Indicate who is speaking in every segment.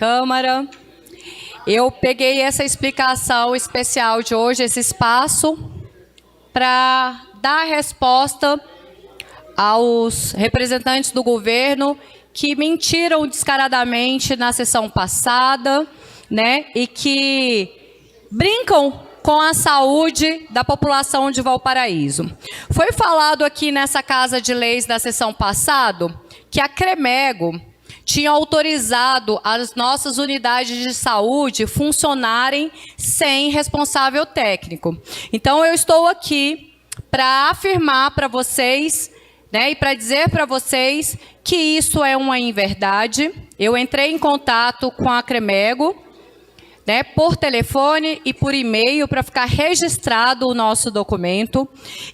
Speaker 1: Câmara. Eu peguei essa explicação especial de hoje, esse espaço, para dar resposta aos representantes do governo que mentiram descaradamente na sessão passada, né, e que brincam com a saúde da população de Valparaíso. Foi falado aqui nessa Casa de Leis da sessão passada que a CREMEGO tinha autorizado as nossas unidades de saúde funcionarem sem responsável técnico. Então, eu estou aqui para afirmar para vocês, né, e para dizer para vocês que isso é uma inverdade. Eu entrei em contato com a CREMEGO, né, por telefone e por e-mail, para ficar registrado o nosso documento,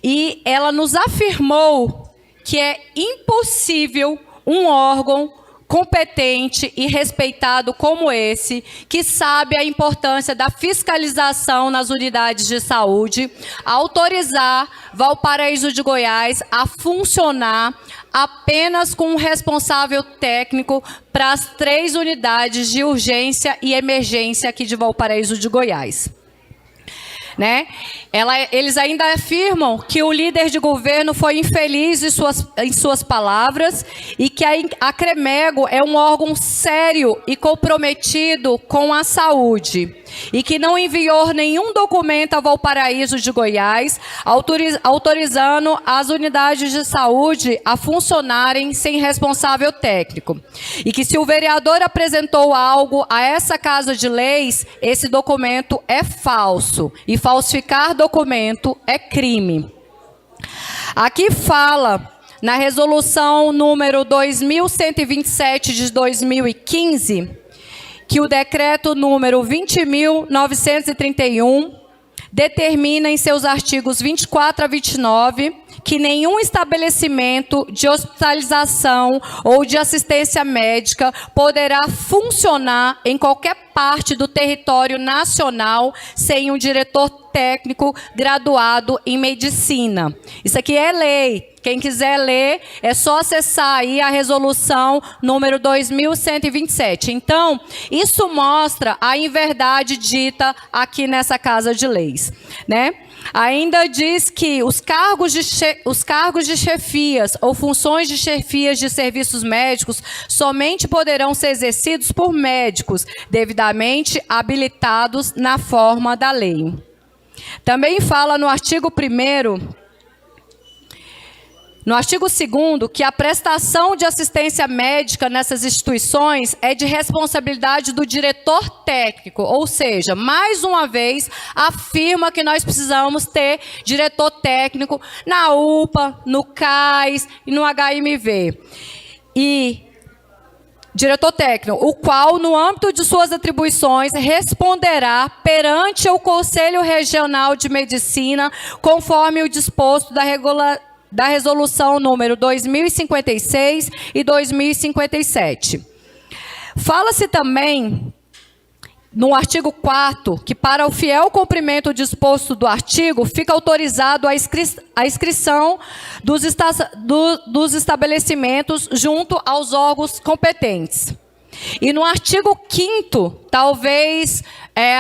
Speaker 1: e ela nos afirmou que é impossível um órgão competente e respeitado como esse, que sabe a importância da fiscalização nas unidades de saúde, autorizar Valparaíso de Goiás a funcionar apenas com um responsável técnico para as 3 unidades de urgência e emergência aqui de Valparaíso de Goiás. Né? Eles ainda afirmam que o líder de governo foi infeliz em suas palavras e que a CREMEGO é um órgão sério e comprometido com a saúde e que não enviou nenhum documento a Valparaíso de Goiás autorizando as unidades de saúde a funcionarem sem responsável técnico. E que se o vereador apresentou algo a essa Casa de Leis, esse documento é falso e falsificar documento é crime. Aqui fala, na resolução número 2127 de 2015, que o decreto número 20.931 determina em seus artigos 24 a 29 que nenhum estabelecimento de hospitalização ou de assistência médica poderá funcionar em qualquer parte do território nacional sem um diretor técnico graduado em medicina. Isso aqui é lei. Quem quiser ler, é só acessar aí a resolução número 2127. Então, isso mostra a inverdade dita aqui nessa Casa de Leis, né? Ainda diz que os cargos de chefias ou funções de chefias de serviços médicos somente poderão ser exercidos por médicos devidamente habilitados na forma da lei. Também fala no artigo 1º, no artigo 2º, que a prestação de assistência médica nessas instituições é de responsabilidade do diretor técnico, ou seja, mais uma vez, afirma que nós precisamos ter diretor técnico na UPA, no CAIS e no HMV. E diretor técnico, o qual, no âmbito de suas atribuições, responderá perante o Conselho Regional de Medicina, conforme o disposto da resolução número 2056 e 2057. Fala-se também, no artigo 4º, que para o fiel cumprimento disposto do artigo, fica autorizado a inscrição dos estabelecimentos junto aos órgãos competentes. E no artigo 5º, talvez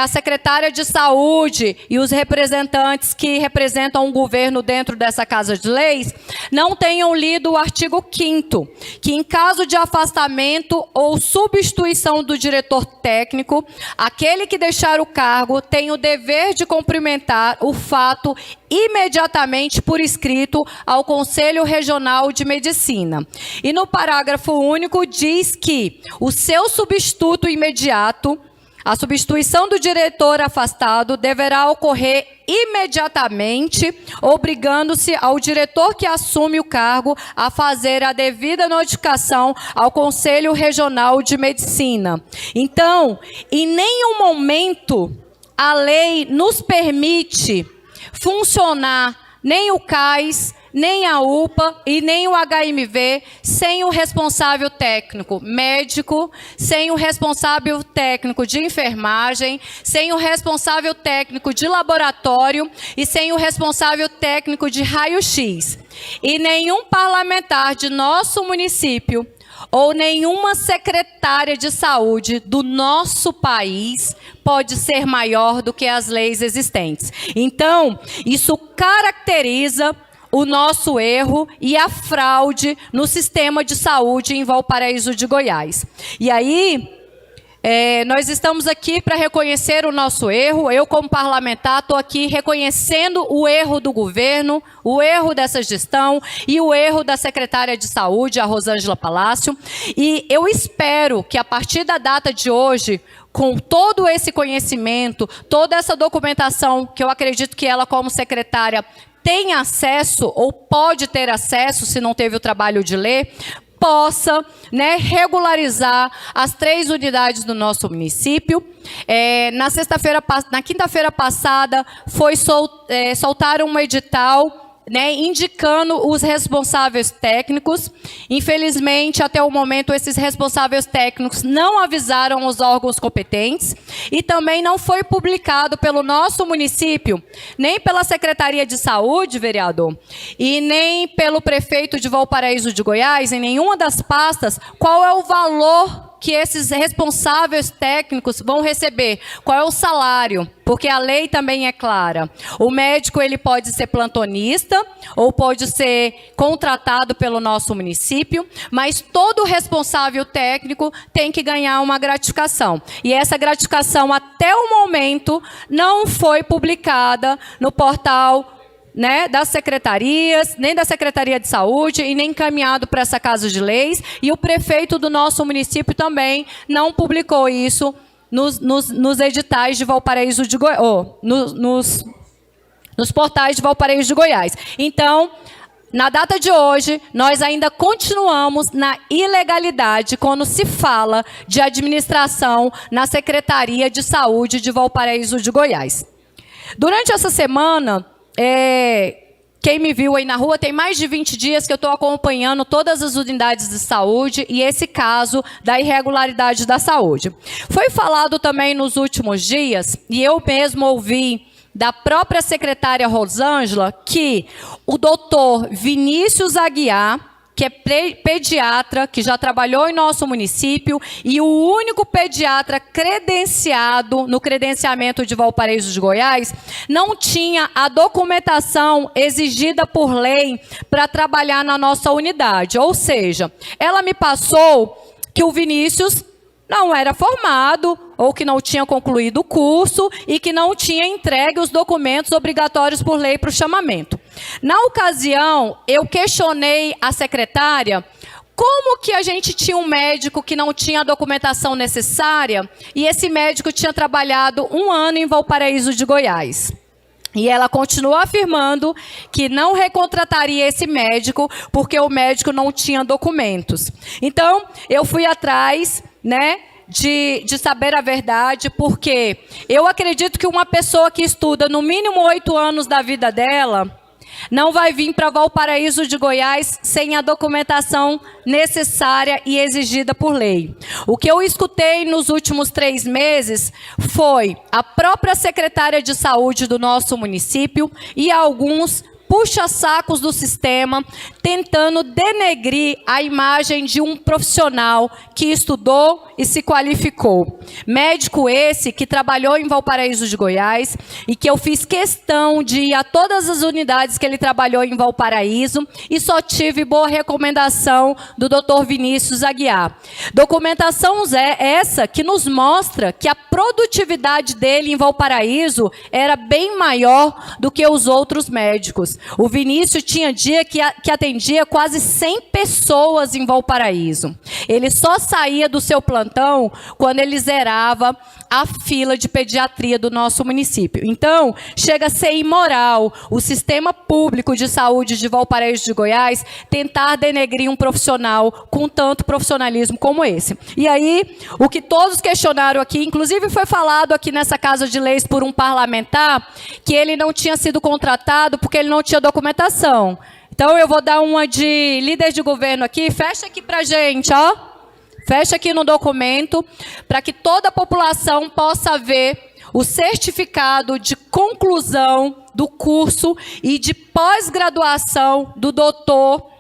Speaker 1: a secretária de saúde e os representantes que representam o governo dentro dessa Casa de Leis não tenham lido o artigo 5º, que em caso de afastamento ou substituição do diretor técnico, aquele que deixar o cargo tem o dever de cumprimentar o fato imediatamente por escrito ao Conselho Regional de Medicina. E no parágrafo único diz que o seu substituto imediato, a substituição do diretor afastado deverá ocorrer imediatamente, obrigando-se ao diretor que assume o cargo a fazer a devida notificação ao Conselho Regional de Medicina. Então, em nenhum momento a lei nos permite funcionar nem o CAIS, nem a UPA e nem o HMV sem o responsável técnico médico, sem o responsável técnico de enfermagem, sem o responsável técnico de laboratório e sem o responsável técnico de raio-x. E nenhum parlamentar de nosso município ou nenhuma secretária de saúde do nosso país pode ser maior do que as leis existentes. Então, isso caracteriza o nosso erro e a fraude no sistema de saúde em Valparaíso de Goiás. E aí, nós estamos aqui para reconhecer o nosso erro. Eu, como parlamentar, estou aqui reconhecendo o erro do governo, o erro dessa gestão e o erro da secretária de saúde, a Rosângela Palácio. E eu espero que, a partir da data de hoje, com todo esse conhecimento, toda essa documentação, que eu acredito que ela, como secretária, tem acesso, ou pode ter acesso, se não teve o trabalho de ler, possa, né, regularizar as 3 unidades do nosso município. Na quinta-feira passada, soltaram um edital, né, indicando os responsáveis técnicos. Infelizmente, até o momento, esses responsáveis técnicos não avisaram os órgãos competentes e também não foi publicado pelo nosso município, nem pela Secretaria de Saúde, vereador, e nem pelo prefeito de Valparaíso de Goiás, em nenhuma das pastas, qual é o valor que esses responsáveis técnicos vão receber, qual é o salário, porque a lei também é clara. O médico, ele pode ser plantonista ou pode ser contratado pelo nosso município, mas todo responsável técnico tem que ganhar uma gratificação. E essa gratificação, até o momento, não foi publicada no portal, né, das secretarias, nem da Secretaria de Saúde e nem encaminhado para essa Casa de Leis, e o prefeito do nosso município também não publicou isso nos editais de Valparaíso de Goiás, nos portais de Valparaíso de Goiás. Então, na data de hoje, nós ainda continuamos na ilegalidade quando se fala de administração na Secretaria de Saúde de Valparaíso de Goiás. Durante essa semana, quem me viu aí na rua, tem mais de 20 dias que eu estou acompanhando todas as unidades de saúde e esse caso da irregularidade da saúde. Foi falado também nos últimos dias, e eu mesmo ouvi da própria secretária Rosângela, que o doutor Vinícius Aguiar, que é pediatra, que já trabalhou em nosso município, e o único pediatra credenciado no credenciamento de Valparaíso de Goiás, não tinha a documentação exigida por lei para trabalhar na nossa unidade. Ou seja, ela me passou que o Vinícius não era formado, ou que não tinha concluído o curso e que não tinha entregue os documentos obrigatórios por lei para o chamamento. Na ocasião, eu questionei a secretária como que a gente tinha um médico que não tinha a documentação necessária e esse médico tinha trabalhado 1 ano em Valparaíso de Goiás. E ela continuou afirmando que não recontrataria esse médico porque o médico não tinha documentos. Então, eu fui atrás, né, de saber a verdade, porque eu acredito que uma pessoa que estuda no mínimo 8 anos da vida dela não vai vir para Valparaíso de Goiás sem a documentação necessária e exigida por lei. O que eu escutei nos últimos 3 meses foi a própria secretária de saúde do nosso município e alguns puxa-sacos do sistema, tentando denegrir a imagem de um profissional que estudou e se qualificou. Médico esse que trabalhou em Valparaíso de Goiás e que eu fiz questão de ir a todas as unidades que ele trabalhou em Valparaíso e só tive boa recomendação do Dr. Vinícius Aguiar. Documentação essa que nos mostra que a produtividade dele em Valparaíso era bem maior do que os outros médicos. O Vinícius tinha dia que atendia quase 100 pessoas em Valparaíso. Ele só saía do seu plantão quando ele zerava a fila de pediatria do nosso município. Então, chega a ser imoral o sistema público de saúde de Valparaíso de Goiás tentar denegrir um profissional com tanto profissionalismo como esse. E aí, o que todos questionaram aqui, inclusive foi falado aqui nessa Casa de Leis por um parlamentar, que ele não tinha sido contratado porque ele não tinha documentação. Então, eu vou dar uma de líder de governo aqui. Fecha aqui pra gente, ó. Fecha aqui no documento, para que toda a população possa ver o certificado de conclusão do curso e de pós-graduação do doutor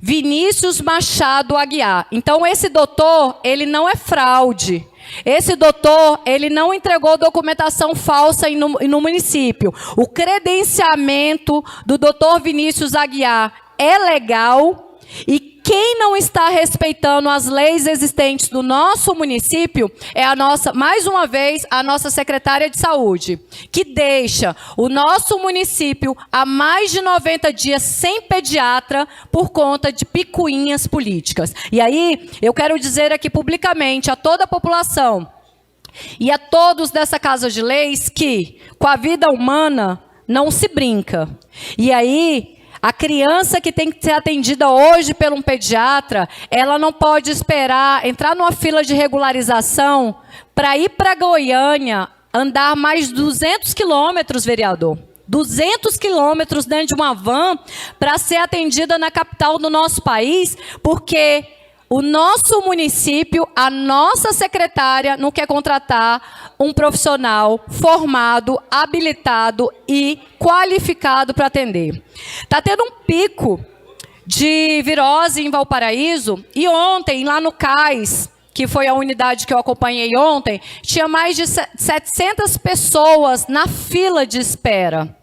Speaker 1: Vinícius Machado Aguiar. Então, esse doutor, ele não é fraude. Esse doutor, ele não entregou documentação falsa no município. O credenciamento do doutor Vinícius Aguiar é legal e quem não está respeitando as leis existentes do nosso município é mais uma vez, a nossa secretária de saúde, que deixa o nosso município há mais de 90 dias sem pediatra por conta de picuinhas políticas. E aí, eu quero dizer aqui publicamente a toda a população e a todos dessa Casa de Leis que com a vida humana não se brinca. E aí, a criança que tem que ser atendida hoje por um pediatra, ela não pode esperar entrar numa fila de regularização para ir para Goiânia, andar mais 200 quilômetros, vereador. 200 quilômetros dentro de uma van para ser atendida na capital do nosso país, porque o nosso município, a nossa secretária não quer contratar um profissional formado, habilitado e qualificado para atender. Está tendo um pico de virose em Valparaíso e ontem, lá no CAIS, que foi a unidade que eu acompanhei ontem, tinha mais de 700 pessoas na fila de espera.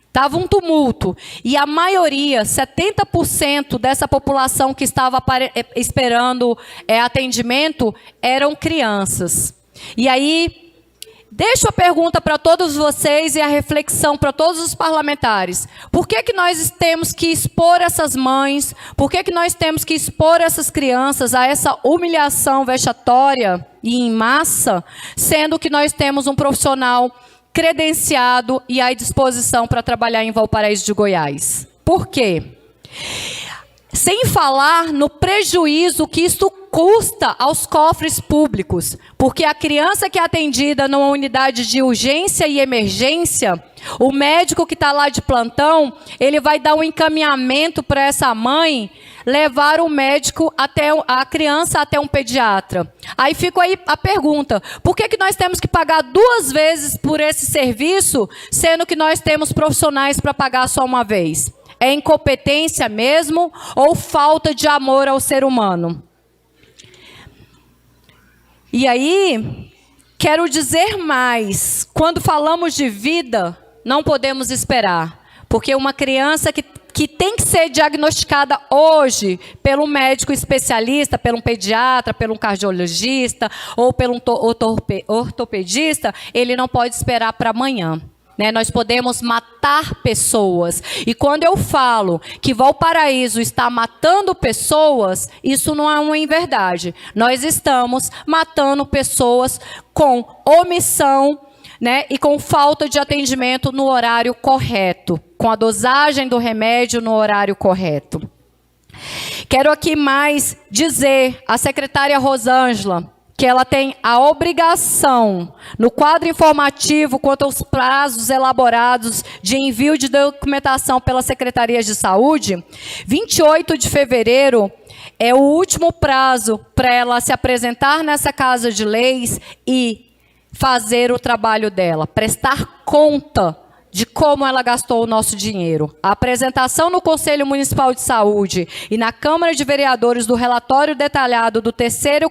Speaker 1: Estava um tumulto. E a maioria, 70% dessa população que estava esperando atendimento, eram crianças. E aí, deixo a pergunta para todos vocês e a reflexão para todos os parlamentares. Por que que nós temos que expor essas mães? Por que que nós temos que expor essas crianças a essa humilhação vexatória e em massa, sendo que nós temos um profissional credenciado e à disposição para trabalhar em Valparaíso de Goiás? Por quê? Sem falar no prejuízo que isso custa aos cofres públicos, porque a criança que é atendida numa unidade de urgência e emergência, o médico que está lá de plantão, ele vai dar um encaminhamento para essa mãe levar o médico até a criança até um pediatra. Aí fica aí a pergunta: por que que nós temos que pagar 2 vezes por esse serviço, sendo que nós temos profissionais para pagar só uma vez? É incompetência mesmo ou falta de amor ao ser humano? E aí, quero dizer mais, quando falamos de vida, não podemos esperar, porque uma criança que tem que ser diagnosticada hoje pelo médico especialista, pelo pediatra, pelo cardiologista ou pelo ortopedista, ele não pode esperar para amanhã. Nós podemos matar pessoas. E quando eu falo que Valparaíso está matando pessoas, isso não é uma inverdade. Nós estamos matando pessoas com omissão, e com falta de atendimento no horário correto, com a dosagem do remédio no horário correto. Quero aqui mais dizer à secretária Rosângela que ela tem a obrigação, no quadro informativo quanto aos prazos elaborados de envio de documentação pela Secretaria de Saúde, 28 de fevereiro é o último prazo para ela se apresentar nessa Casa de Leis e fazer o trabalho dela, prestar conta de como ela gastou o nosso dinheiro. A apresentação no Conselho Municipal de Saúde e na Câmara de Vereadores do relatório detalhado do terceiro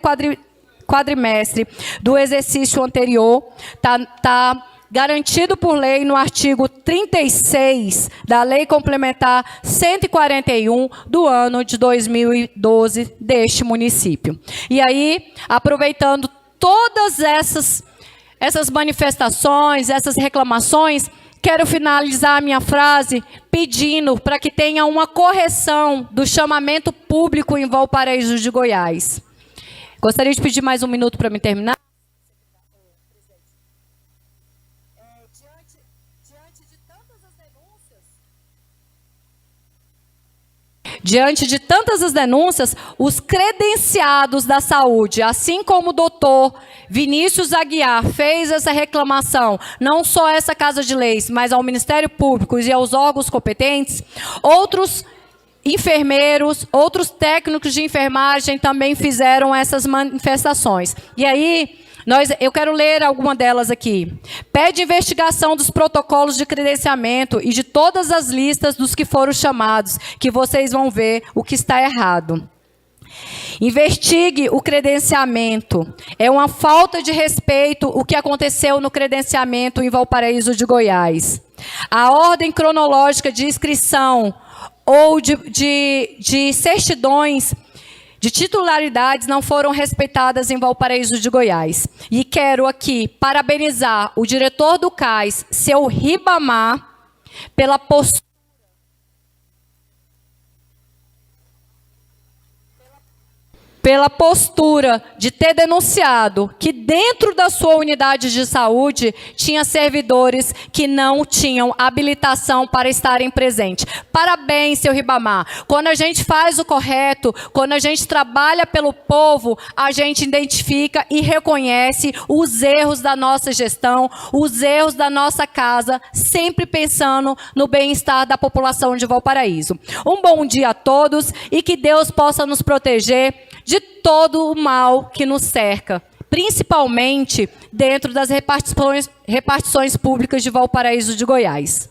Speaker 1: quadrimestre do exercício anterior está garantido por lei no artigo 36 da Lei Complementar 141 do ano de 2012 deste município. E aí, aproveitando todas essas manifestações, essas reclamações, quero finalizar a minha frase pedindo para que tenha uma correção do chamamento público em Valparaíso de Goiás. Gostaria de pedir mais um minuto para me terminar. Diante de tantas as denúncias, os credenciados da saúde, assim como o doutor Vinícius Aguiar fez essa reclamação, não só a essa Casa de Leis, mas ao Ministério Público e aos órgãos competentes, outros enfermeiros, outros técnicos de enfermagem também fizeram essas manifestações. E aí, Eu quero ler alguma delas aqui. Pede investigação dos protocolos de credenciamento e de todas as listas dos que foram chamados, que vocês vão ver o que está errado. Investigue o credenciamento. É uma falta de respeito o que aconteceu no credenciamento em Valparaíso de Goiás. A ordem cronológica de inscrição ou de certidões de titularidades não foram respeitadas em Valparaíso de Goiás. E quero aqui parabenizar o diretor do CAIS, seu Ribamar, pela postura de ter denunciado que dentro da sua unidade de saúde tinha servidores que não tinham habilitação para estarem presentes. Parabéns, seu Ribamar. Quando a gente faz o correto, quando a gente trabalha pelo povo, a gente identifica e reconhece os erros da nossa gestão, os erros da nossa casa, sempre pensando no bem-estar da população de Valparaíso. Um bom dia a todos e que Deus possa nos proteger de todo o mal que nos cerca, principalmente dentro das repartições públicas de Valparaíso de Goiás.